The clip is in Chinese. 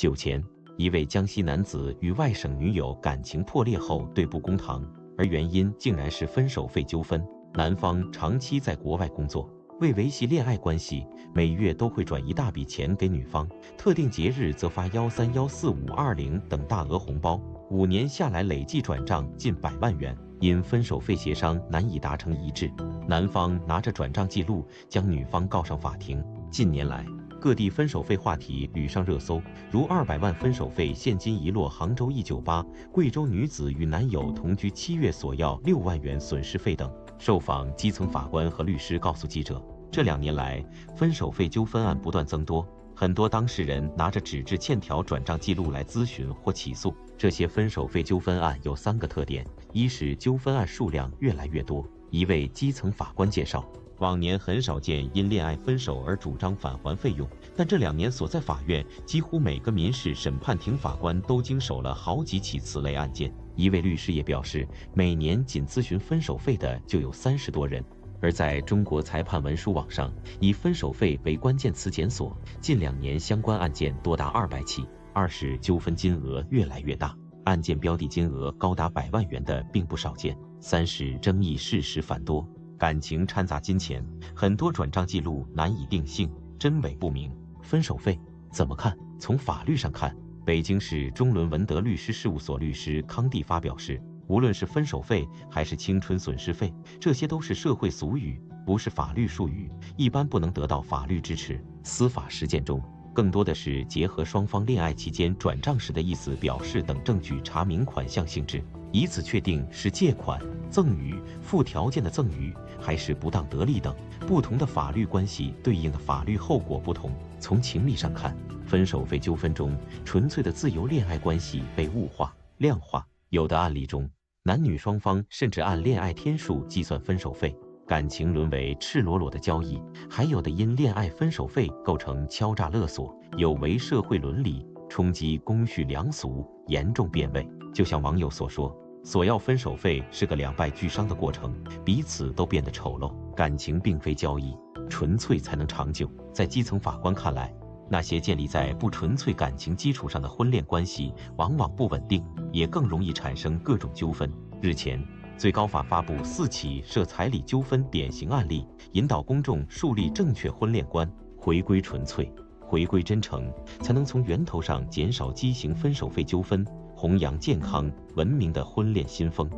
9前，一位江西男子与外省女友感情破裂后对簿公堂，而原因竟然是分手费纠纷。男方长期在国外工作，为维系恋爱关系，每月都会转一大笔钱给女方，特定节日则发13、14、520等大额红包，5年下来累计转账近100万元。因分手费协商难以达成一致，男方拿着转账记录将女方告上法庭。近年来，各地分手费话题屡上热搜，如200万分手费现金遗落杭州一酒吧，贵州女子与男友同居7月索要6万元损失费等。受访基层法官和律师告诉记者，这2年来，分手费纠纷案不断增多，很多当事人拿着纸质欠条转账记录来咨询或起诉。这些分手费纠纷案有3个特点：一是纠纷案数量越来越多。一位基层法官介绍，往年很少见因恋爱分手而主张返还费用，但这2年所在法院几乎每个民事审判庭法官都经手了好几起此类案件。一位律师也表示，每年仅咨询分手费的就有30多人。而在中国裁判文书网上，以分手费为关键词检索，近2年相关案件多达200起。二是纠纷金额越来越大，案件标的金额高达100万元的并不少见。三是争议事实繁多，感情掺杂金钱，很多转账记录难以定性，真伪不明。分手费怎么看？从法律上看，北京市中伦文德律师事务所律师康蒂发表示，无论是分手费还是青春损失费，这些都是社会俗语，不是法律术语，一般不能得到法律支持。司法实践中，更多的是结合双方恋爱期间转账时的意思表示等证据查明款项性质，以此确定是借款、赠与、附条件的赠与，还是不当得利等。不同的法律关系对应的法律后果不同。从情理上看，分手费纠纷中纯粹的自由恋爱关系被物化、量化，有的案例中，男女双方甚至按恋爱天数计算分手费，感情沦为赤裸裸的交易；还有的因恋爱分手费构成敲诈勒索，有违社会伦理，冲击公序良俗，严重变味。就像网友所说，索要分手费是个两败俱伤的过程，彼此都变得丑陋。感情并非交易，纯粹才能长久。在基层法官看来，那些建立在不纯粹感情基础上的婚恋关系往往不稳定，也更容易产生各种纠纷。日前，最高法发布4起涉彩礼纠纷典型案例，引导公众树立正确婚恋观，回归纯粹，回归真诚，才能从源头上减少畸形分手费纠纷，弘扬健康文明的婚恋新风。